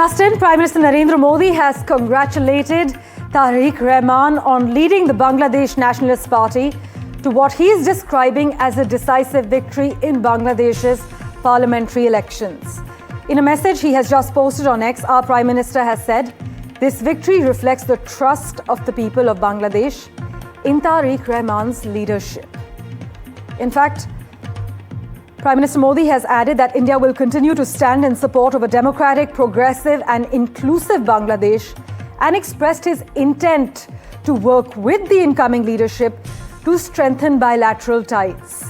Just in, Prime Minister Narendra Modi has congratulated Tarique Rahman on leading the Bangladesh Nationalist Party to what he is describing as a decisive victory in Bangladesh's parliamentary elections. In a message he has just posted on X, our Prime Minister has said, "This victory reflects the trust of the people of Bangladesh in Tarique Rahman's leadership." In fact, Prime Minister Modi has added that India will continue to stand in support of a democratic, progressive and inclusive Bangladesh, and expressed his intent to work with the incoming leadership to strengthen bilateral ties.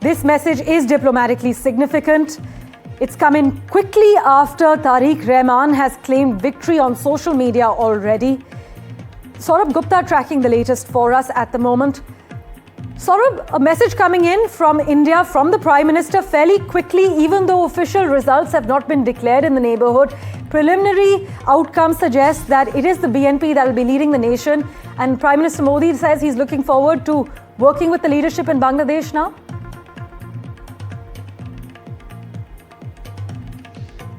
This message is diplomatically significant. It's come in quickly after Tarique Rahman has claimed victory on social media already. Saurabh Gupta tracking the latest for us at the moment. Saurabh, a message coming in from India, from the Prime Minister fairly quickly, even though official results have not been declared in the neighbourhood. Preliminary outcomes suggest that it is the BNP that will be leading the nation, and Prime Minister Modi says he's looking forward to working with the leadership in Bangladesh now.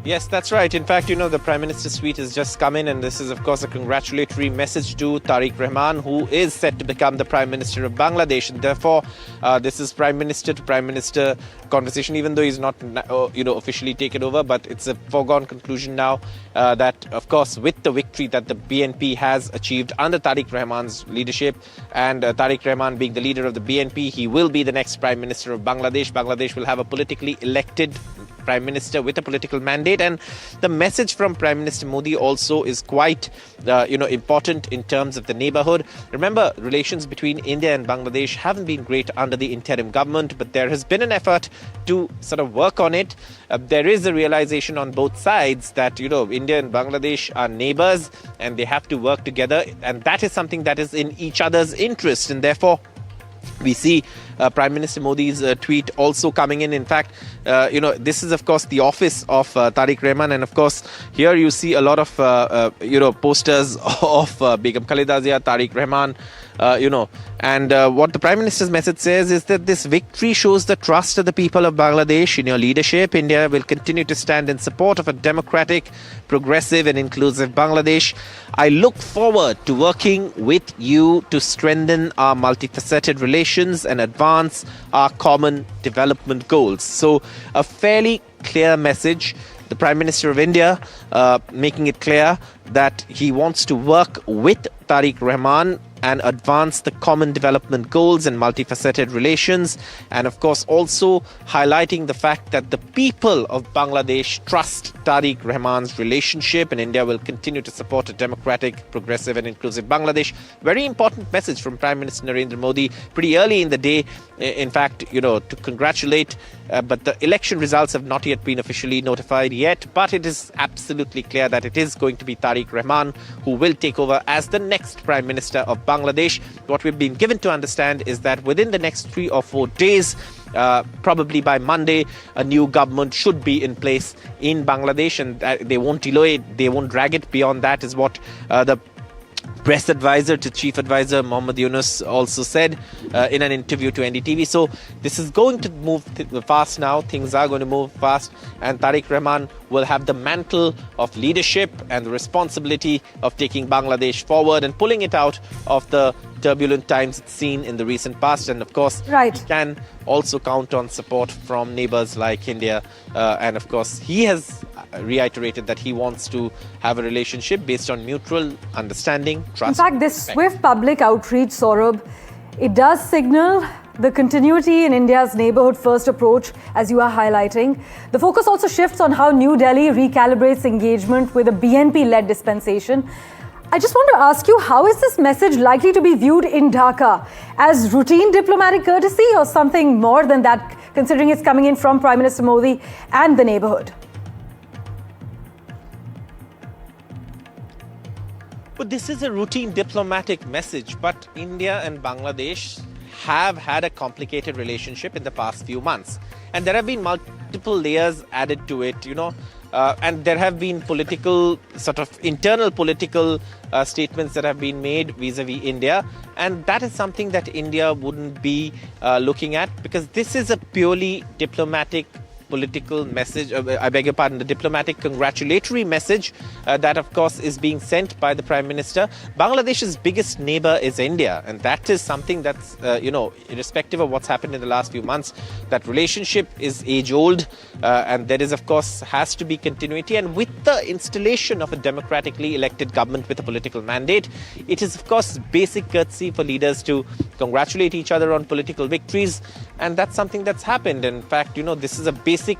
Yes, that's right. In fact, the Prime Minister's suite has just come in, and this is, of course, a congratulatory message to Tarique Rahman, who is set to become the Prime Minister of Bangladesh. And therefore, this is Prime Minister to Prime Minister conversation, even though he's not, officially taken over. But it's a foregone conclusion now that, of course, with the victory that the BNP has achieved under Tarique Rahman's leadership, and Tarique Rahman being the leader of the BNP, he will be the next Prime Minister of Bangladesh. Bangladesh will have a politically elected Prime Minister with a political mandate, and the message from Prime Minister Modi also is quite important in terms of the neighborhood. Remember, relations between India and Bangladesh haven't been great under the interim government, but there has been an effort to sort of work on it. There is a realization on both sides that India and Bangladesh are neighbors and they have to work together, and that is something that is in each other's interest, and therefore we see Prime Minister Modi's tweet also coming in. In fact, this is, of course, the office of Tarique Rahman. And, of course, here you see a lot of, posters of Begum Khaleda Zia, Tarique Rahman, And what the Prime Minister's message says is that this victory shows the trust of the people of Bangladesh in your leadership. India will continue to stand in support of a democratic, progressive and inclusive Bangladesh. I look forward to working with you to strengthen our multifaceted relations and advance our common development goals. So a fairly clear message. The Prime Minister of India making it clear that he wants to work with Tarique Rahman and advance the common development goals and multifaceted relations. And of course, also highlighting the fact that the people of Bangladesh trust Tarique Rahman's relationship, and India will continue to support a democratic, progressive and inclusive Bangladesh. Very important message from Prime Minister Narendra Modi pretty early in the day. In fact, to congratulate, but the election results have not yet been officially notified yet. But it is absolutely clear that it is going to be Tarique Rahman who will take over as the next Prime Minister of Bangladesh. What we've been given to understand is that within the next 3 or 4 days, probably by Monday, a new government should be in place in Bangladesh, and they won't delay it, they won't drag it beyond that, is what the press advisor to Chief Advisor Mohammad Yunus also said in an interview to NDTV. So this is going to move fast now. Things are going to move fast, and Tarique Rahman will have the mantle of leadership and the responsibility of taking Bangladesh forward and pulling it out of the turbulent times it's seen in the recent past. And of course, he can also count on support from neighbors like India. And of course, he has reiterated that he wants to have a relationship based on mutual understanding, trust. In fact, this swift public outreach, Saurabh, it does signal the continuity in India's neighbourhood-first approach, as you are highlighting. The focus also shifts on how New Delhi recalibrates engagement with a BNP-led dispensation. I just want to ask you, how is this message likely to be viewed in Dhaka? As routine diplomatic courtesy or something more than that, considering it's coming in from Prime Minister Modi and the neighbourhood? But this is a routine diplomatic message, but India and Bangladesh have had a complicated relationship in the past few months. And there have been multiple layers added to it, and there have been political, sort of internal political statements that have been made vis-a-vis India. And that is something that India wouldn't be looking at, because this is a purely diplomatic political message, I beg your pardon, the diplomatic congratulatory message that, of course, is being sent by the Prime Minister. Bangladesh's biggest neighbor is India, and that is something that's, irrespective of what's happened in the last few months, that relationship is age-old, and there is, of course, has to be continuity. And with the installation of a democratically elected government with a political mandate, it is, of course, basic courtesy for leaders to congratulate each other on political victories, and that's something that's happened. In fact, this is a basic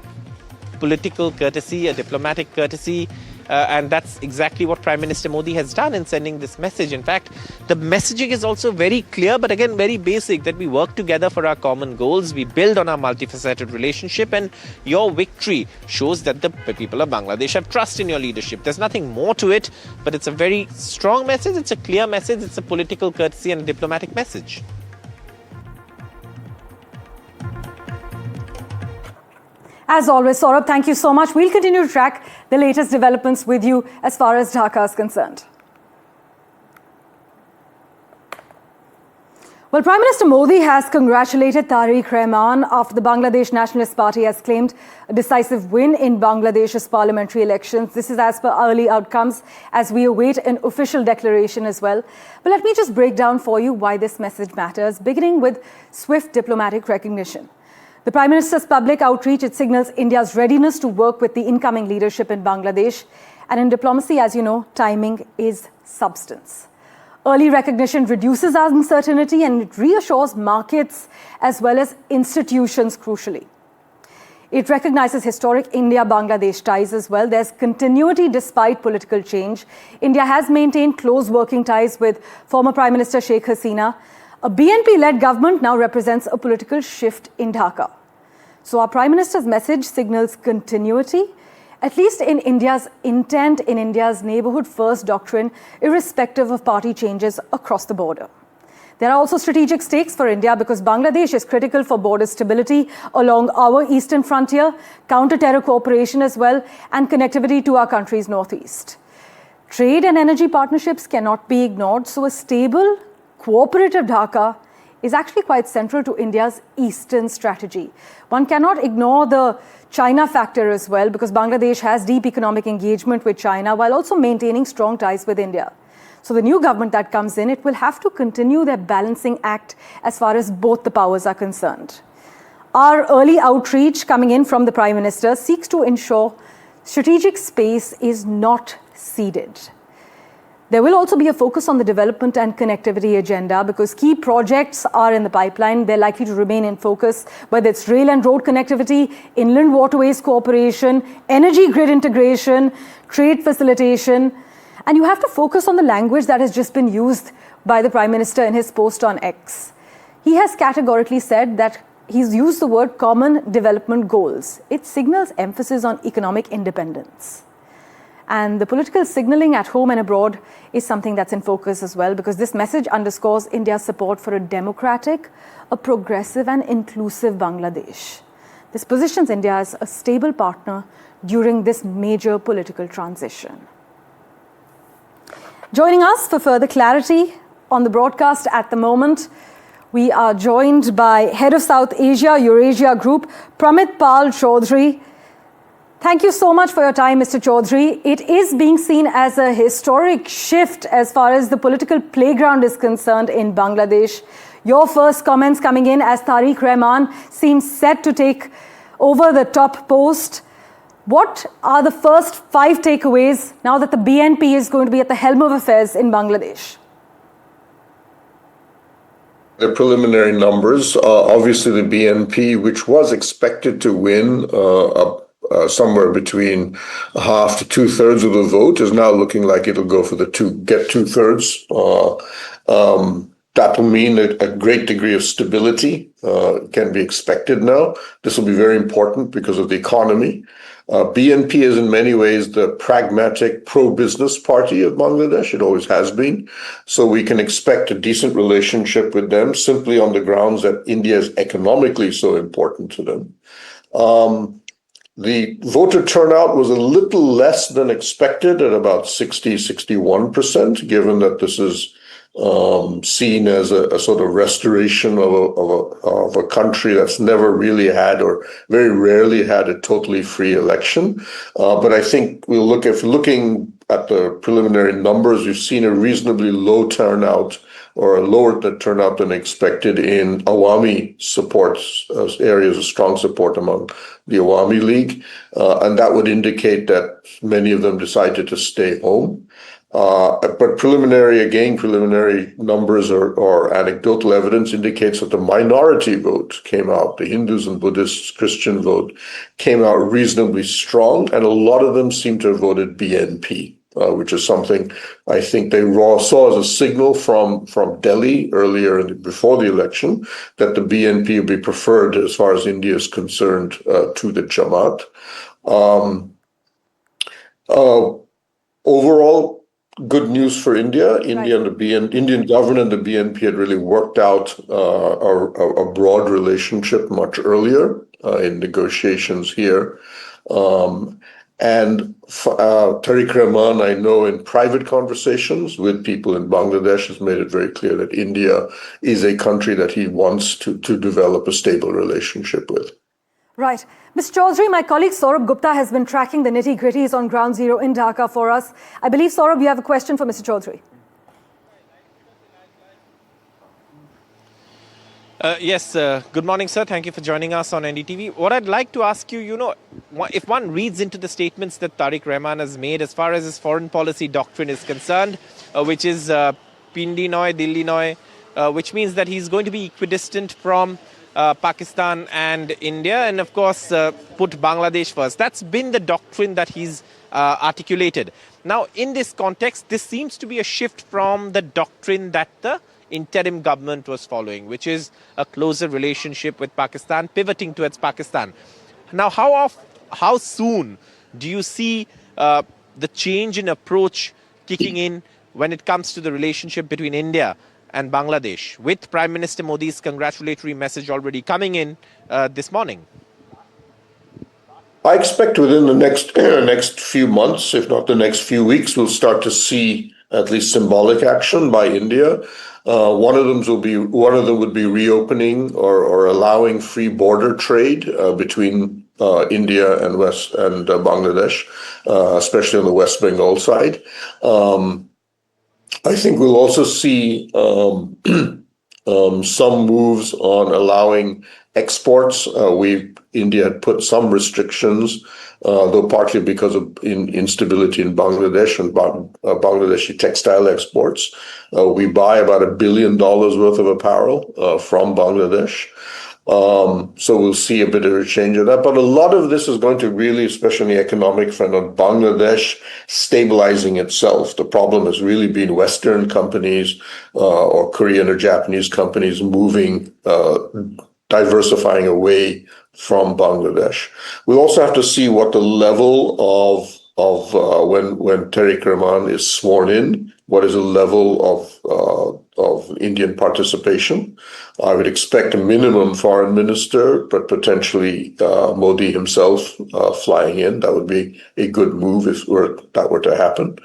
political courtesy, a diplomatic courtesy, and that's exactly what Prime Minister Modi has done in sending this message. In fact, the messaging is also very clear, but again, very basic, that we work together for our common goals, we build on our multifaceted relationship, and your victory shows that the people of Bangladesh have trust in your leadership. There's nothing more to it, but it's a very strong message, it's a clear message, it's a political courtesy and a diplomatic message. As always, Saurabh, thank you so much. We'll continue to track the latest developments with you as far as Dhaka is concerned. Well, Prime Minister Modi has congratulated Tarique Rahman after the Bangladesh Nationalist Party has claimed a decisive win in Bangladesh's parliamentary elections. This is as per early outcomes, as we await an official declaration as well. But let me just break down for you why this message matters, beginning with swift diplomatic recognition. The Prime Minister's public outreach, it signals India's readiness to work with the incoming leadership in Bangladesh. And in diplomacy, as you know, timing is substance. Early recognition reduces uncertainty and it reassures markets as well as institutions crucially. It recognizes historic India-Bangladesh ties as well. There's continuity despite political change. India has maintained close working ties with former Prime Minister Sheikh Hasina. A BNP-led government now represents a political shift in Dhaka. So our Prime Minister's message signals continuity, at least in India's intent, in India's neighborhood first doctrine, irrespective of party changes across the border. There are also strategic stakes for India because Bangladesh is critical for border stability along our eastern frontier, counter-terror cooperation as well, and connectivity to our country's northeast. Trade and energy partnerships cannot be ignored, so a stable, cooperative Dhaka is actually quite central to India's eastern strategy. One cannot ignore the China factor as well because Bangladesh has deep economic engagement with China while also maintaining strong ties with India. So the new government that comes in, it will have to continue their balancing act as far as both the powers are concerned. Our early outreach coming in from the Prime Minister seeks to ensure strategic space is not ceded. There will also be a focus on the development and connectivity agenda because key projects are in the pipeline. They're likely to remain in focus, whether it's rail and road connectivity, inland waterways cooperation, energy grid integration, trade facilitation. And you have to focus on the language that has just been used by the Prime Minister in his post on X. He has categorically said that he's used the word common development goals. It signals emphasis on economic independence. And the political signaling at home and abroad is something that's in focus as well because this message underscores India's support for a democratic, a progressive and inclusive Bangladesh. This positions India as a stable partner during this major political transition. Joining us for further clarity on the broadcast at the moment, we are joined by Head of South Asia Eurasia Group, Pramit Pal Chaudhary. Thank you so much for your time, Mr. Chaudhary. It is being seen as a historic shift as far as the political playground is concerned in Bangladesh. Your first comments coming in as Tarique Rahman seems set to take over the top post. What are the first 5 takeaways now that the BNP is going to be at the helm of affairs in Bangladesh? The preliminary numbers, obviously the BNP, which was expected to win somewhere between half to 2/3 of the vote, is now looking like it'll go for get 2/3. That will mean a great degree of stability can be expected now. This will be very important because of the economy. BNP is in many ways the pragmatic pro-business party of Bangladesh. It always has been. So we can expect a decent relationship with them simply on the grounds that India is economically so important to them. The voter turnout was a little less than expected at about 61%, given that this is seen as a sort of restoration of a country that's never really had or very rarely had a totally free election. But I think if looking at the preliminary numbers, we've seen a reasonably low turnout or a lower turnout than expected in Awami support areas of strong support among the Awami League. And that would indicate that many of them decided to stay home. But preliminary numbers or anecdotal evidence indicates that the minority vote came out, the Hindus and Buddhists, Christian vote came out reasonably strong, and a lot of them seem to have voted BNP. Which is something I think they saw as a signal from Delhi earlier before the election that the BNP would be preferred as far as India is concerned to the Jamaat. Overall, good news for India. India and Indian government and the BNP had really worked out a broad relationship much earlier in negotiations here. And Tarique Rahman, I know in private conversations with people in Bangladesh, has made it very clear that India is a country that he wants to develop a stable relationship with. Right. Ms. Chaudhry, my colleague Saurabh Gupta has been tracking the nitty-gritties on Ground Zero in Dhaka for us. I believe, Saurabh, you have a question for Mr. Chaudhry. Yes, good morning, sir. Thank you for joining us on NDTV. What I'd like to ask you, if one reads into the statements that Tarique Rahman has made as far as his foreign policy doctrine is concerned, which is Pindi Noy, Dilli Noy, which means that he's going to be equidistant from Pakistan and India, and of course put Bangladesh first. That's been the doctrine that he's articulated. Now, in this context, this seems to be a shift from the doctrine that the interim government was following, which is a closer relationship with Pakistan, pivoting towards Pakistan. Now, how soon do you see the change in approach kicking in when it comes to the relationship between India and Bangladesh, with Prime Minister Modi's congratulatory message already coming in this morning? I expect within the next few months, if not the next few weeks, we'll start to see at least symbolic action by India. One of them would be reopening or allowing free border trade between India and Bangladesh, especially on the West Bengal side. I think we'll also see some moves on allowing exports. India had put some restrictions, though partly because of instability in Bangladesh and Bangladeshi textile exports. We buy about $1 billion worth of apparel from Bangladesh. So we'll see a bit of a change of that. But a lot of this is going to really, especially on the economic front, on Bangladesh stabilizing itself. The problem has really been Western companies or Korean or Japanese companies moving, diversifying away from Bangladesh. We'll also have to see what the level of when Tarique Rahman is sworn in, what is the level of Indian participation. I would expect a minimum foreign minister, but potentially Modi himself flying in. That would be a good move if that were to happen.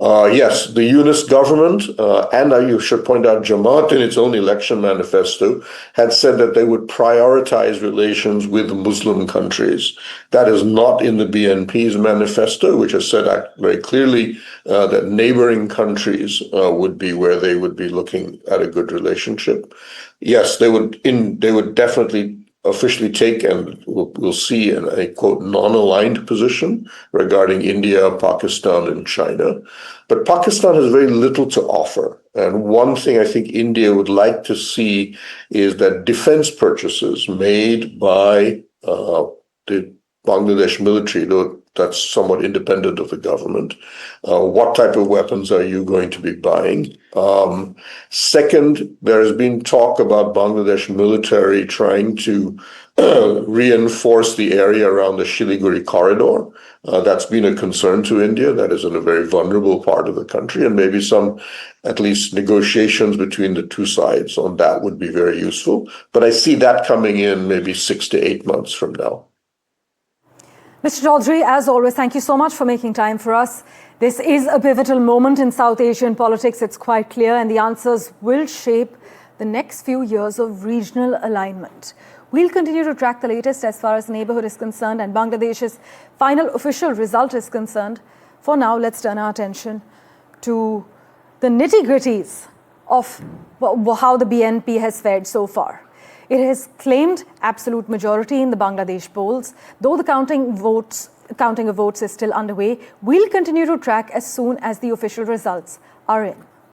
Yes, the Yunus government, and you should point out Jamaat in its own election manifesto, had said that they would prioritize relations with Muslim countries. That is not in the BNP's manifesto, which has said very clearly that neighboring countries would be where they would be looking at a good relationship. Yes, they would definitely officially take, and we'll see, a quote non-aligned position regarding India, Pakistan, and China. But Pakistan has very little to offer. And one thing I think India would like to see is that defense purchases made by the Bangladesh military, though that's somewhat independent of the government. What type of weapons are you going to be buying? Second, there has been talk about Bangladesh military trying to reinforce the area around the Siliguri corridor. That's been a concern to India. That is in a very vulnerable part of the country, and maybe some, at least, negotiations between the two sides on that would be very useful. But I see that coming in maybe 6 to 8 months from now. Mr. Chaudhary, as always, thank you so much for making time for us. This is a pivotal moment in South Asian politics, it's quite clear, and the answers will shape the next few years of regional alignment. We'll continue to track the latest as far as the neighborhood is concerned and Bangladesh's final official result is concerned. For now, let's turn our attention to the nitty-gritties of how the BNP has fared so far. It has claimed absolute majority in the Bangladesh polls, though the counting of votes is still underway. We'll continue to track as soon as the official results are in.